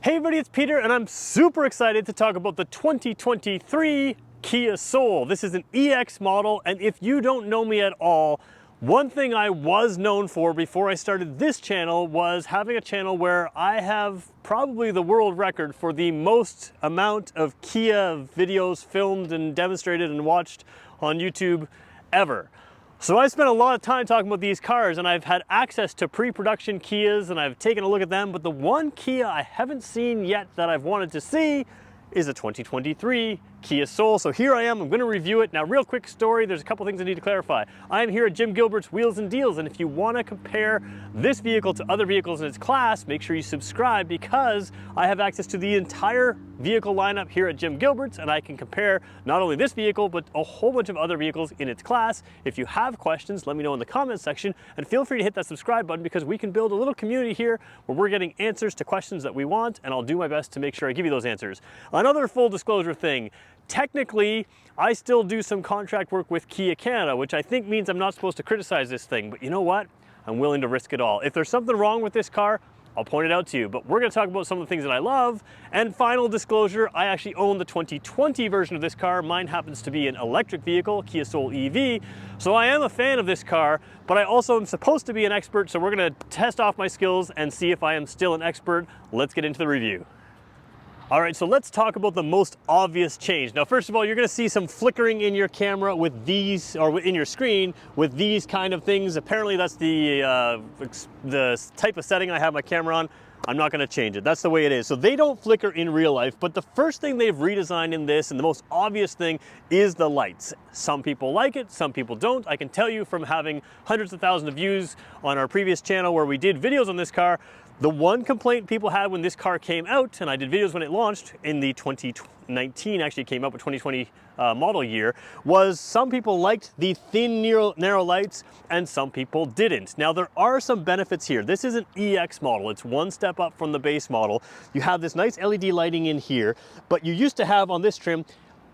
Hey everybody, it's Peter and I'm super excited to talk about the 2023 Kia Soul. This is an EX model, and if you don't know me at all, one thing I was known for before I started this channel was having a channel where I have probably the world record for the most amount of Kia videos filmed and demonstrated and watched on YouTube ever. So I spent a lot of time talking about these cars, and I've had access to pre-production Kias and I've taken a look at them, but the one Kia I haven't seen yet that I've wanted to see is a 2023 Kia Soul. So here I am, I'm gonna review it. Now, real quick story, there's a couple things I need to clarify. I am here at Jim Gilbert's Wheels and Deals, and if you wanna compare this vehicle to other vehicles in its class, make sure you subscribe, because I have access to the entire vehicle lineup here at Jim Gilbert's, and I can compare not only this vehicle, but a whole bunch of other vehicles in its class. If you have questions, let me know in the comments section, and feel free to hit that subscribe button, because we can build a little community here where we're getting answers to questions that we want, and I'll do my best to make sure I give you those answers. Another full disclosure thing, technically, I still do some contract work with Kia Canada, which I think means I'm not supposed to criticize this thing, but you know what? I'm willing to risk it all. If there's something wrong with this car, I'll point it out to you, but we're gonna talk about some of the things that I love. And final disclosure, I actually own the 2020 version of this car. Mine happens to be an electric vehicle, Kia Soul EV. So I am a fan of this car, but I also am supposed to be an expert, so we're gonna test off my skills and see if I am still an expert. Let's get into the review. All right, so let's talk about the most obvious change. Now, first of all, you're gonna see some flickering in your camera with these, or in your screen with these kind of things. Apparently that's the type of setting I have my camera on. I'm not gonna change it, that's the way it is. So they don't flicker in real life, but the first thing they've redesigned in this, and the most obvious thing, is the lights. Some people like it, some people don't. I can tell you from having hundreds of thousands of views on our previous channel where we did videos on this car, the one complaint people had when this car came out, and I did videos when it launched in the 2019, actually came out with 2020 model year, was some people liked the thin, narrow lights and some people didn't. Now, there are some benefits here. This is an EX model. It's one step up from the base model. You have this nice LED lighting in here, but you used to have on this trim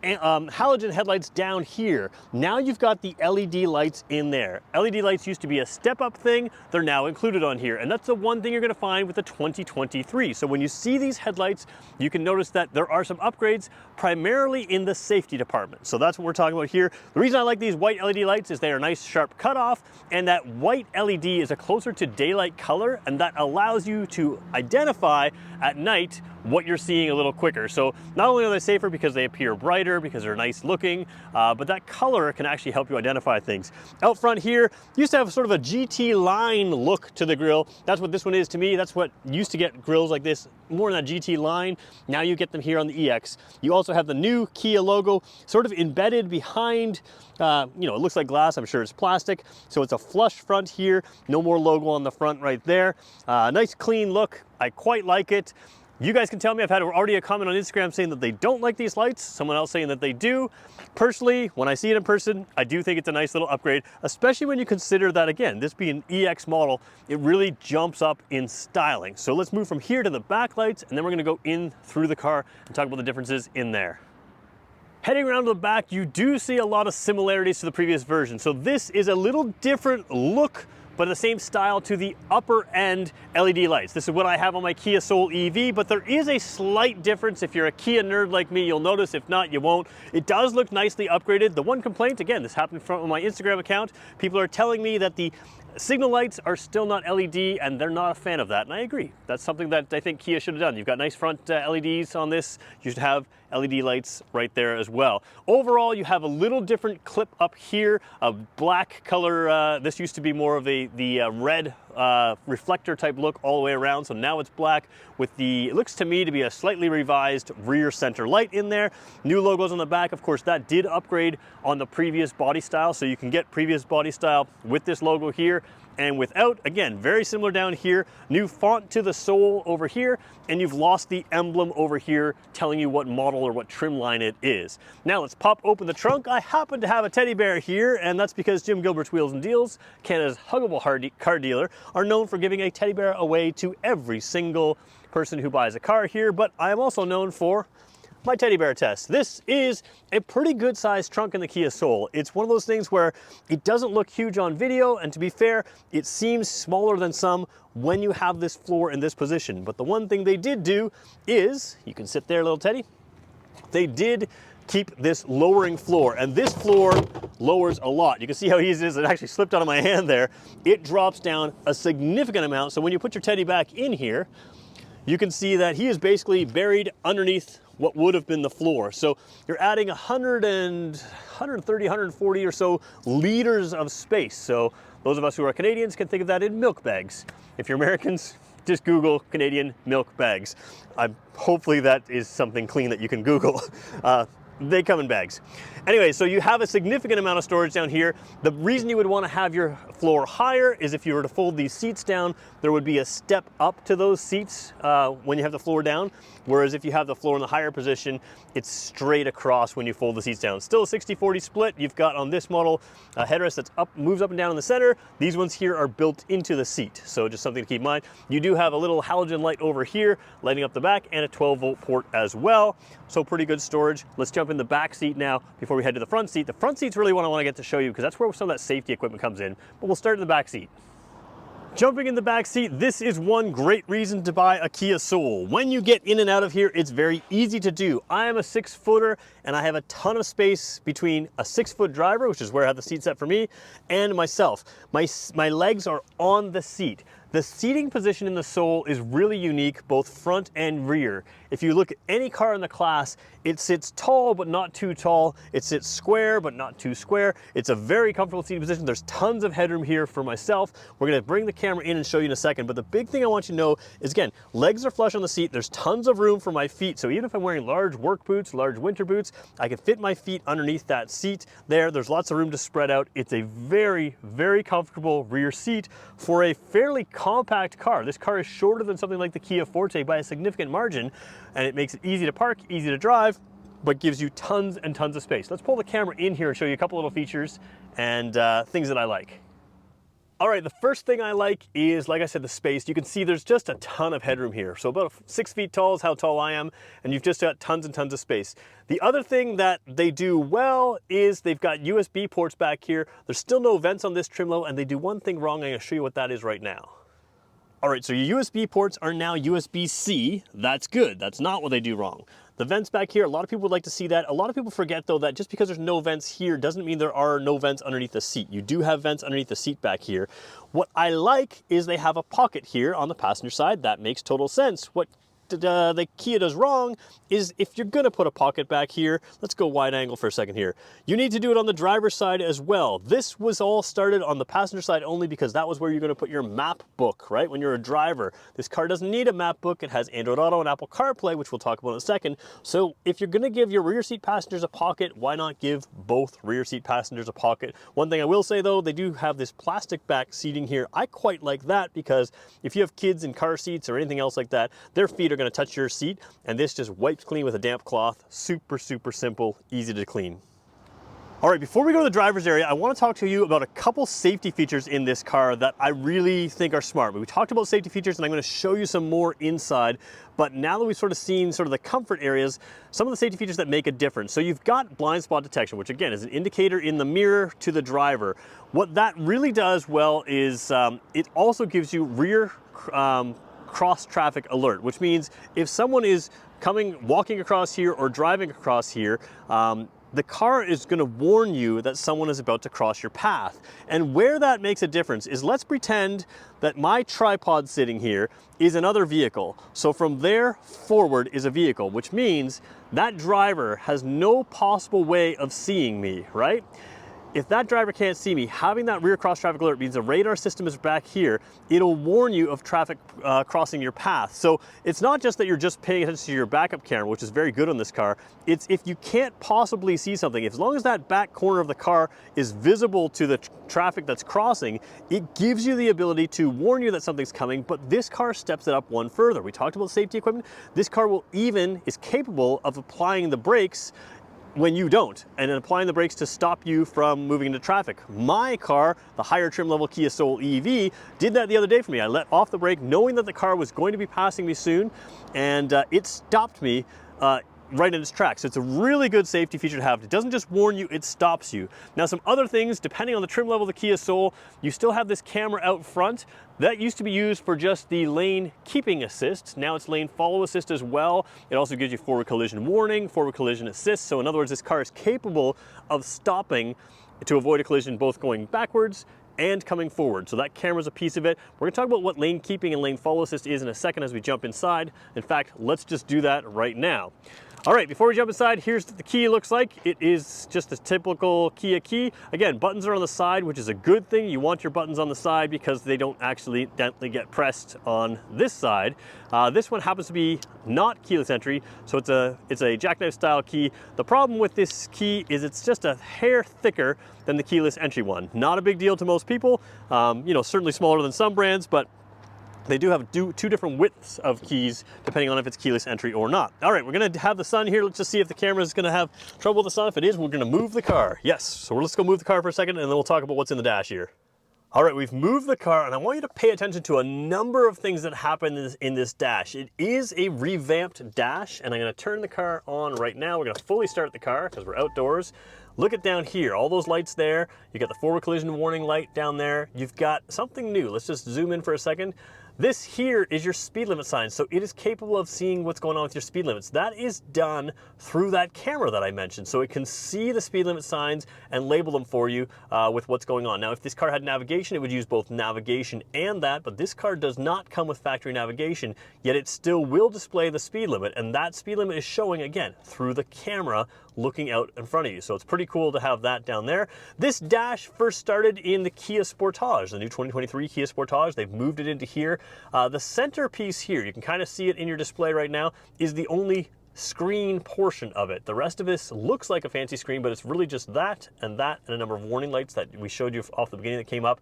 halogen headlights down here. Now you've got the LED lights in there. LED lights used to be a step-up thing. They're now included on here, and that's the one thing you're gonna find with the 2023. So when you see these headlights, you can notice that there are some upgrades, primarily in the safety department. So that's what we're talking about here. The reason I like these white LED lights is they are nice, sharp cutoff, and that white LED is a closer to daylight color, and that allows you to identify at night what you're seeing a little quicker. So not only are they safer because they appear brighter, because they're nice looking, but that color can actually help you identify things. Out front here, used to have sort of a GT line look to the grille. That's what this one is to me. That's what used to get grills like this, more in that GT line. Now you get them here on the EX. You also have the new Kia logo sort of embedded behind, it looks like glass, I'm sure it's plastic. So it's a flush front here, no more logo on the front right there. Nice clean look, I quite like it. You guys can tell me. I've had already a comment on Instagram saying that they don't like these lights, someone else saying that they do. Personally, when I see it in person, I do think it's a nice little upgrade, especially when you consider that, again, this being an EX model, it really jumps up in styling. So let's move from here to the back lights, and then we're gonna go in through the car and talk about the differences in there. Heading around to the back, you do see a lot of similarities to the previous version. So this is a little different look, but the same style to the upper end LED lights. This is what I have on my Kia Soul EV, but there is a slight difference. If you're a Kia nerd like me, you'll notice. If not, you won't. It does look nicely upgraded. The one complaint, again, this happened from my Instagram account, people are telling me that the signal lights are still not LED, and they're not a fan of that, and I agree. That's something that I think Kia should have done. You've got nice front LEDs on this. You should have LED lights right there as well. Overall, you have a little different clip up here, a black color. This used to be more of the red reflector type look all the way around, so now it's black with it looks to me to be a slightly revised rear center light in there. New logos on the back. Of course, that did upgrade on the previous body style, so you can get previous body style with this logo here and without. Again, very similar down here. New font to the Soul over here, and you've lost the emblem over here telling you what model or what trim line it is. Now let's pop open the trunk. I happen to have a teddy bear here, and that's because Jim Gilbert's Wheels and Deals, Canada's huggable car dealer, are known for giving a teddy bear away to every single person who buys a car here, but I am also known for my teddy bear test. This is a pretty good sized trunk in the Kia Soul. It's one of those things where it doesn't look huge on video, and to be fair, it seems smaller than some when you have this floor in this position. But the one thing they did do is, you can sit there, little Teddy, they did keep this lowering floor, and this floor lowers a lot. You can see how easy it is. It actually slipped out of my hand there. It drops down a significant amount, so when you put your Teddy back in here, you can see that he is basically buried underneath what would have been the floor. So you're adding 130, 140 or so liters of space. So those of us who are Canadians can think of that in milk bags. If you're Americans, just Google Canadian milk bags. Hopefully that is something clean that you can Google. They come in bags. Anyway, so you have a significant amount of storage down here. The reason you would want to have your floor higher is if you were to fold these seats down, there would be a step up to those seats when you have the floor down. Whereas if you have the floor in the higher position, it's straight across when you fold the seats down. Still a 60-40 split. You've got on this model a headrest that's moves up and down in the center. These ones here are built into the seat. So just something to keep in mind. You do have a little halogen light over here lighting up the back and a 12-volt port as well. So pretty good storage. Let's jump in the back seat now before we head to the front seat. The front seat's really what I want to get to show you because that's where some of that safety equipment comes in. But we'll start in the back seat. Jumping in the back seat, this is one great reason to buy a Kia Soul. When you get in and out of here, it's very easy to do. I am a 6-footer and I have a ton of space between a 6-foot driver, which is where I have the seat set for me, and myself. My legs are on the seat. The seating position in the Soul is really unique, both front and rear. If you look at any car in the class, it sits tall but not too tall. It sits square but not too square. It's a very comfortable seating position. There's tons of headroom here for myself. We're gonna bring the camera in and show you in a second, but the big thing I want you to know is, again, legs are flush on the seat. There's tons of room for my feet. So even if I'm wearing large work boots, large winter boots, I can fit my feet underneath that seat there. There's lots of room to spread out. It's a very, very comfortable rear seat for a fairly compact car. This car is shorter than something like the Kia Forte by a significant margin, and it makes it easy to park, easy to drive, but gives you tons and tons of space. Let's pull the camera in here and show you a couple little features and things that I like. All right, the first thing I like is, like I said, the space. You can see there's just a ton of headroom here. So about 6 feet tall is how tall I am, and you've just got tons and tons of space. The other thing that they do well is they've got USB ports back here. There's still no vents on this trim level, and they do one thing wrong. I'm gonna show you what that is right now. All right, so your USB ports are now USB-C. That's good. That's not what they do wrong. The vents back here, a lot of people would like to see that. A lot of people forget, though, that just because there's no vents here doesn't mean there are no vents underneath the seat. You do have vents underneath the seat back here. What I like is they have a pocket here on the passenger side. That makes total sense. What the Kia does wrong is if you're gonna put a pocket back here, let's go wide angle for a second here. You need to do it on the driver's side as well. This was all started on the passenger side only because that was where you're gonna put your map book, right? When you're a driver. This car doesn't need a map book. It has Android Auto and Apple CarPlay, which we'll talk about in a second. So if you're gonna give your rear seat passengers a pocket, why not give both rear seat passengers a pocket? One thing I will say though, they do have this plastic back seating here. I quite like that because if you have kids in car seats or anything else like that, their feet are going to touch your seat, and this just wipes clean with a damp cloth. Super, super simple, easy to clean. All right, before we go to the driver's area, I want to talk to you about a couple safety features in this car that I really think are smart. We talked about safety features, and I'm going to show you some more inside, but now that we've sort of seen sort of the comfort areas, some of the safety features that make a difference. So you've got blind spot detection, which again is an indicator in the mirror to the driver. What that really does well is it also gives you rear cross traffic alert, which means if someone is walking across here or driving across here, the car is going to warn you that someone is about to cross your path. And where that makes a difference is, let's pretend that my tripod sitting here is another vehicle. So from there forward is a vehicle, which means that driver has no possible way of seeing me, right? If that driver can't see me, having that rear cross traffic alert means the radar system is back here. It'll warn you of traffic crossing your path. So it's not just that you're just paying attention to your backup camera, which is very good on this car. It's if you can't possibly see something, as long as that back corner of the car is visible to the traffic that's crossing, it gives you the ability to warn you that something's coming, but this car steps it up one further. We talked about safety equipment. This car is capable of applying the brakes when you don't, and then applying the brakes to stop you from moving into traffic. My car, the higher trim level Kia Soul EV, did that the other day for me. I let off the brake knowing that the car was going to be passing me soon, and it stopped me right in its tracks. So it's a really good safety feature to have. It doesn't just warn you, it stops you. Now some other things, depending on the trim level of the Kia Soul, you still have this camera out front. That used to be used for just the lane keeping assist. Now it's lane follow assist as well. It also gives you forward collision warning, forward collision assist. So in other words, this car is capable of stopping to avoid a collision both going backwards and coming forward. So that camera's a piece of it. We're gonna talk about what lane keeping and lane follow assist is in a second as we jump inside. In fact, let's just do that right now. All right, before we jump inside, here's what the key looks like. It is just a typical Kia key. Again, buttons are on the side, which is a good thing. You want your buttons on the side because they don't accidentally get pressed on this side. This one happens to be not keyless entry, so it's a jackknife style key. The problem with this key is it's just a hair thicker than the keyless entry one. Not a big deal to most people. You know, certainly smaller than some brands, but they do have two different widths of keys depending on if it's keyless entry or not. All right, we're gonna have the sun here. Let's just see if the camera is gonna have trouble with the sun. If it is, we're gonna move the car. Yes, so let's go move the car for a second and then we'll talk about what's in the dash here. All right, we've moved the car and I want you to pay attention to a number of things that happen in this dash. It is a revamped dash and I'm gonna turn the car on right now. We're gonna fully start the car because we're outdoors. Look at down here, all those lights there. You got the forward collision warning light down there. You've got something new. Let's just zoom in for a second. This here is your speed limit sign, so it is capable of seeing what's going on with your speed limits. That is done through that camera that I mentioned, so it can see the speed limit signs and label them for you with what's going on. Now, if this car had navigation, it would use both navigation and that, but this car does not come with factory navigation, yet it still will display the speed limit, and that speed limit is showing, again, through the camera looking out in front of you. So it's pretty cool to have that down there. This dash first started in the Kia Sportage, the new 2023 Kia Sportage. They've moved it into here. The centerpiece here, you can kind of see it in your display right now, is the only screen portion of it. The rest of this looks like a fancy screen, but it's really just that and a number of warning lights that we showed you off the beginning that came up.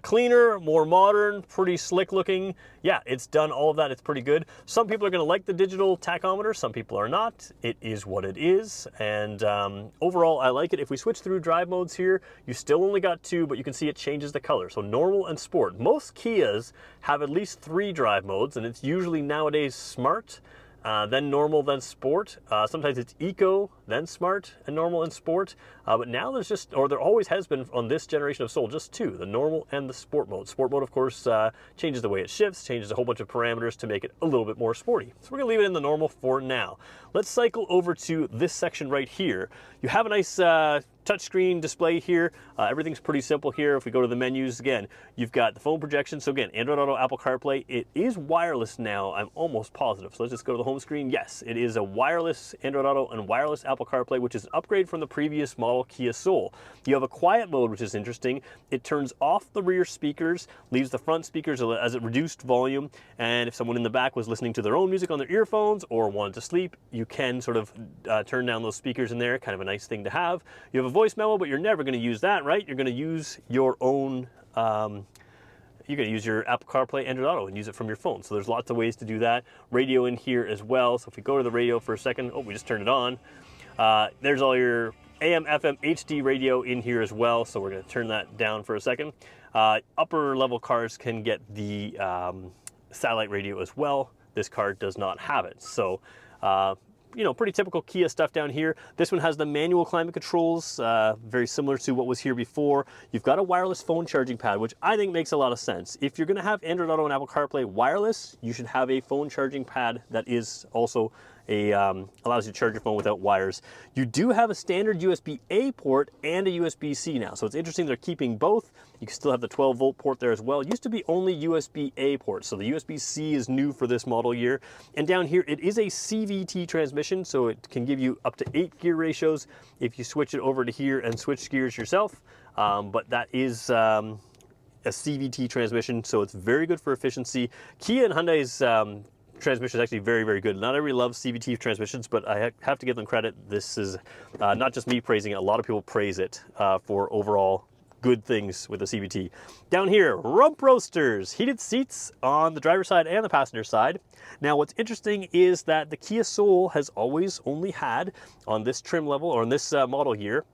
Cleaner, more modern, pretty slick looking. Yeah, it's done all of that. It's pretty good. Some people are going to like the digital tachometer. Some people are not. It is what it is. And overall, I like it. If we switch through drive modes here, you still only got two, but you can see it changes the color. So normal and sport. Most Kias have at least 3 drive modes, and it's usually nowadays smart, then normal, then sport. Sometimes it's eco, then smart, and normal and sport. But now there's just, or there always has been on this generation of Soul, just 2, the normal and the sport mode. Sport mode, of course, changes the way it shifts, changes a whole bunch of parameters to make it a little bit more sporty. So we're gonna leave it in the normal for now. Let's cycle over to this section right here. You have a nice touchscreen display here. Everything's pretty simple here. If we go to the menus again, you've got the phone projection. So again, Android Auto, Apple CarPlay. It is wireless now, I'm almost positive. So let's just go to the home screen. Yes, it is a wireless Android Auto and wireless Apple CarPlay, which is an upgrade from the previous model Kia Soul. You have a quiet mode, which is interesting. It turns off the rear speakers, leaves the front speakers as a reduced volume. And if someone in the back was listening to their own music on their earphones or wanted to sleep, you can sort of turn down those speakers in there. Kind of a nice thing to have. You have a voice memo, but you're never going to use that, right? You're going to use your own, you're going to use your Apple CarPlay Android Auto and use it from your phone. So there's lots of ways to do that. Radio in here as well. So if we go to the radio for a second, oh, we just turned it on. There's all your AM, FM, HD radio in here as well. So we're going to turn that down for a second. Upper level cars can get the satellite radio as well. This car does not have it. So, you know, pretty typical Kia stuff down here. This one has the manual climate controls, very similar to what was here before. You've got a wireless phone charging pad, which I think makes a lot of sense. If you're gonna have Android Auto and Apple CarPlay wireless, you should have a phone charging pad that is also allows you to charge your phone without wires. You do have a standard USB-A port and a USB-C now, so it's interesting they're keeping both. You can still have the 12-volt port there as well. It used to be only USB-A ports, so the USB-C is new for this model year. And down here, it is a CVT transmission, so it can give you up to 8 gear ratios if you switch it over to here and switch gears yourself. But that is a CVT transmission, so it's very good for efficiency. Kia and Hyundai's transmission is actually very, very good. Not everybody loves CVT transmissions, but I have to give them credit. This is not just me praising it. A lot of people praise it for overall good things with the CVT. Down here, rump roasters, heated seats on the driver's side and the passenger side. Now, what's interesting is that the Kia Soul has always only had on this trim level or on this model here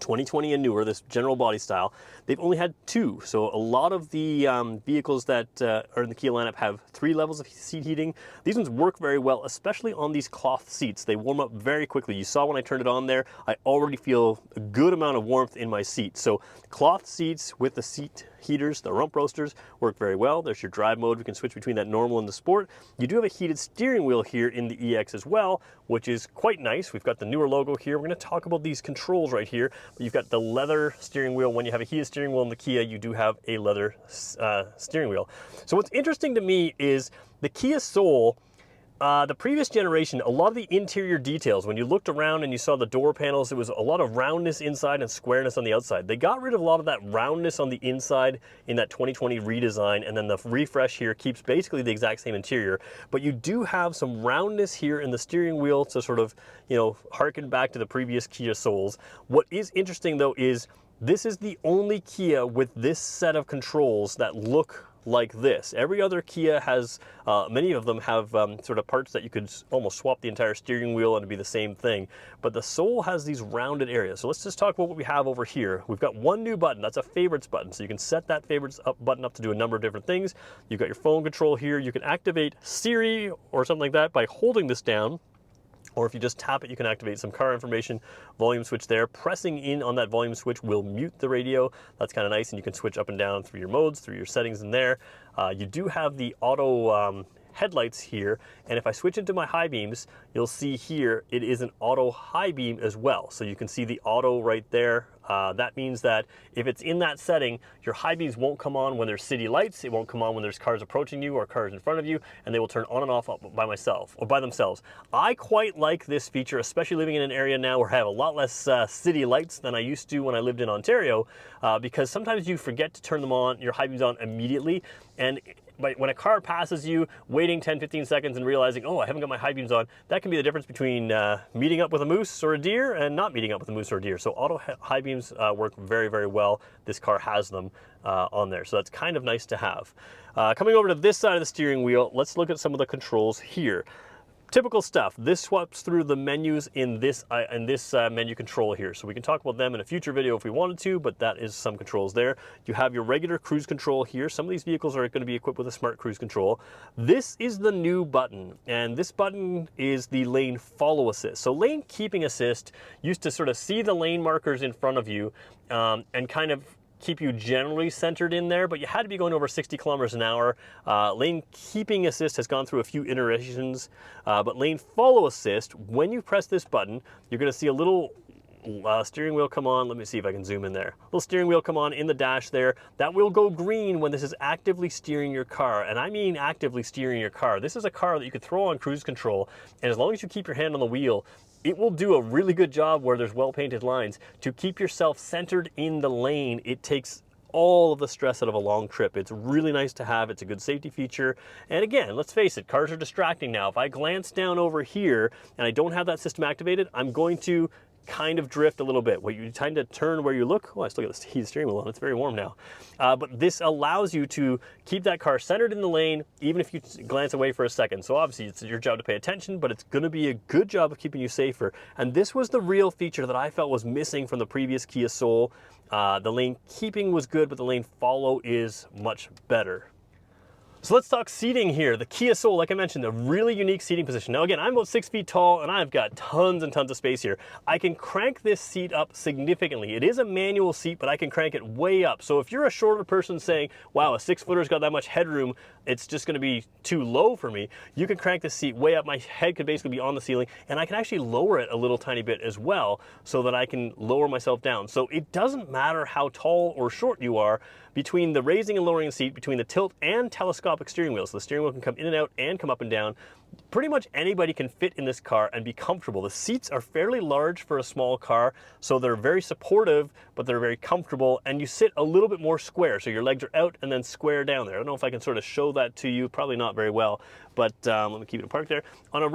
2020 and newer, this general body style, they've only had 2. So a lot of the vehicles that are in the Kia lineup have 3 levels of seat heating. These ones work very well, especially on these cloth seats. They warm up very quickly. You saw when I turned it on there, I already feel a good amount of warmth in my seat. So cloth seats with the seat heaters, the rump roasters, work very well. There's your drive mode. We can switch between that normal and the sport. You do have a heated steering wheel here in the EX as well, which is quite nice. We've got the newer logo here. We're going to talk about these controls right here. You've got the leather steering wheel. When you have a heated steering wheel in the Kia, you do have a leather steering wheel. So what's interesting to me is the Kia Soul, the previous generation, a lot of the interior details, when you looked around and you saw the door panels, there was a lot of roundness inside and squareness on the outside. They got rid of a lot of that roundness on the inside in that 2020 redesign, and then the refresh here keeps basically the exact same interior. But you do have some roundness here in the steering wheel to sort of, you know, harken back to the previous Kia Souls. What is interesting though is this is the only Kia with this set of controls that look like this. Every other Kia has, many of them have sort of parts that you could almost swap the entire steering wheel and it'd be the same thing. But the Soul has these rounded areas. So let's just talk about what we have over here. We've got one new button, that's a favorites button. So you can set that favorites button up to do a number of different things. You've got your phone control here. You can activate Siri or something like that by holding this down. Or if you just tap it, you can activate some car information, volume switch there. Pressing in on that volume switch will mute the radio. That's kind of nice, and you can switch up and down through your modes, through your settings in there. You do have the auto headlights here, and if I switch into my high beams, you'll see here it is an auto high beam as well. So you can see the auto right there. That means that if it's in that setting, your high beams won't come on when there's city lights, it won't come on when there's cars approaching you or cars in front of you, and they will turn on and off by themselves. I quite like this feature, especially living in an area now where I have a lot less city lights than I used to when I lived in Ontario, because sometimes you forget to turn them on, your high beams on immediately, and when a car passes you, waiting 10-15 seconds and realizing, oh, I haven't got my high beams on, that can be the difference between meeting up with a moose or a deer and not meeting up with a moose or a deer. So auto high beams work very, very well. This car has them on there, so that's kind of nice to have. Coming over to this side of the steering wheel, let's look at some of the controls here. Typical stuff. This swaps through the menus in this menu control here. So we can talk about them in a future video if we wanted to, but that is some controls there. You have your regular cruise control here. Some of these vehicles are going to be equipped with a smart cruise control. This is the new button, and this button is the lane follow assist. So lane keeping assist used to sort of see the lane markers in front of you and kind of keep you generally centered in there, but you had to be going over 60 kilometers an hour. Lane keeping assist has gone through a few iterations, but lane follow assist, when you press this button, you're going to see a little steering wheel come on. Let me see if I can zoom in there. Little steering wheel come on in the dash there. That will go green when this is actively steering your car, and I mean actively steering your car. This is a car that you could throw on cruise control, and as long as you keep your hand on the wheel, it will do a really good job where there's well-painted lines to keep yourself centered in the lane. It takes all of the stress out of a long trip. It's really nice to have. It's a good safety feature. And again, let's face it, cars are distracting now. If I glance down over here and I don't have that system activated, I'm going to kind of drift a little bit. Where you tend to turn where you look. Oh, I still got the heated steering wheel on. It's very warm now. But this allows you to keep that car centered in the lane, even if you glance away for a second. So obviously it's your job to pay attention, but it's going to be a good job of keeping you safer. And this was the real feature that I felt was missing from the previous Kia Soul. The lane keeping was good, but the lane follow is much better. So let's talk seating here. The Kia Soul, like I mentioned, a really unique seating position. Now again, I'm about 6 feet tall and I've got tons and tons of space here. I can crank this seat up significantly. It is a manual seat, but I can crank it way up. So if you're a shorter person saying, wow, a 6-footer's got that much headroom, it's just gonna be too low for me, you can crank this seat way up. My head could basically be on the ceiling, and I can actually lower it a little tiny bit as well so that I can lower myself down. So it doesn't matter how tall or short you are, between the raising and lowering the seat, between the tilt and telescopic steering wheel, so the steering wheel can come in and out and come up and down, pretty much anybody can fit in this car and be comfortable. The seats are fairly large for a small car, so they're very supportive, but they're very comfortable, and you sit a little bit more square, so your legs are out and then square down there. I don't know if I can sort of show that to you, probably not very well, but let me keep it parked there. On a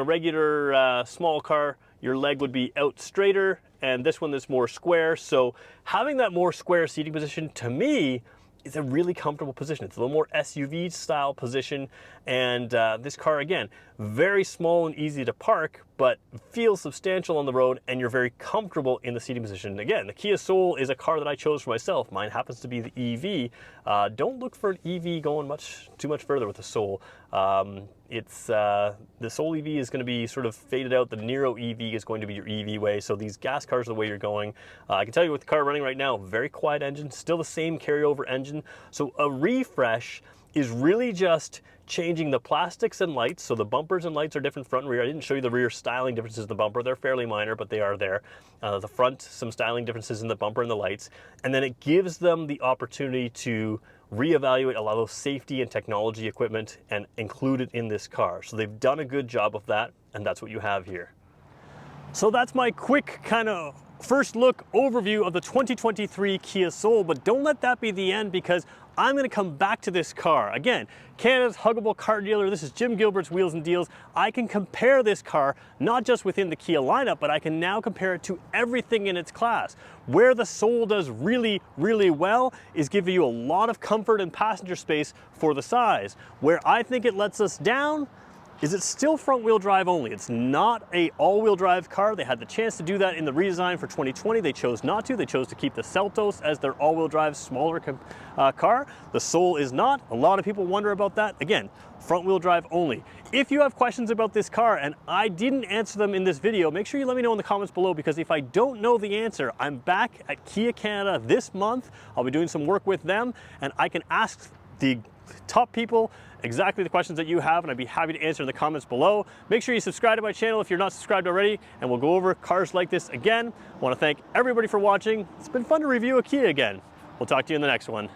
regular small car, your leg would be out straighter, and this one is more square. So having that more square seating position, to me, is a really comfortable position. It's a little more SUV style position, and this car, again, very small and easy to park, but feels substantial on the road, and you're very comfortable in the seating position. Again, the Kia Soul is a car that I chose for myself. Mine happens to be the EV. Don't look for an EV going too much further with the Soul. The Soul EV is going to be sort of faded out. The Nero EV is going to be your EV way. So these gas cars are the way you're going. I can tell you with the car running right now, very quiet engine, still the same carryover engine. So a refresh is really just changing the plastics and lights. So the bumpers and lights are different front and rear. I didn't show you the rear styling differences in the bumper. They're fairly minor, but they are there. The front, some styling differences in the bumper and the lights. And then it gives them the opportunity to reevaluate a lot of those safety and technology equipment and include it in this car. So they've done a good job of that, and that's what you have here. So that's my quick kind of first look overview of the 2023 Kia Soul, but don't let that be the end, because I'm going to come back to this car. Again, Canada's huggable car dealer. This is Jim Gilbert's Wheels and Deals. I can compare this car not just within the Kia lineup, but I can now compare it to everything in its class. Where the Soul does really, really well is give you a lot of comfort and passenger space for the size. Where I think it lets us down is it's still front-wheel drive only. It's not a all-wheel drive car. They had the chance to do that in the redesign for 2020. They chose not to. They chose to keep the Seltos as their all-wheel drive smaller car. The Soul is not. A lot of people wonder about that. Again, front-wheel drive only. If you have questions about this car and I didn't answer them in this video, make sure you let me know in the comments below, because if I don't know the answer, I'm back at Kia Canada this month. I'll be doing some work with them, and I can ask the top people exactly the questions that you have, and I'd be happy to answer in the comments below. Make sure you subscribe to my channel if you're not subscribed already, and we'll go over cars like this again. I want to thank everybody for watching. It's been fun to review a Kia again. We'll talk to you in the next one.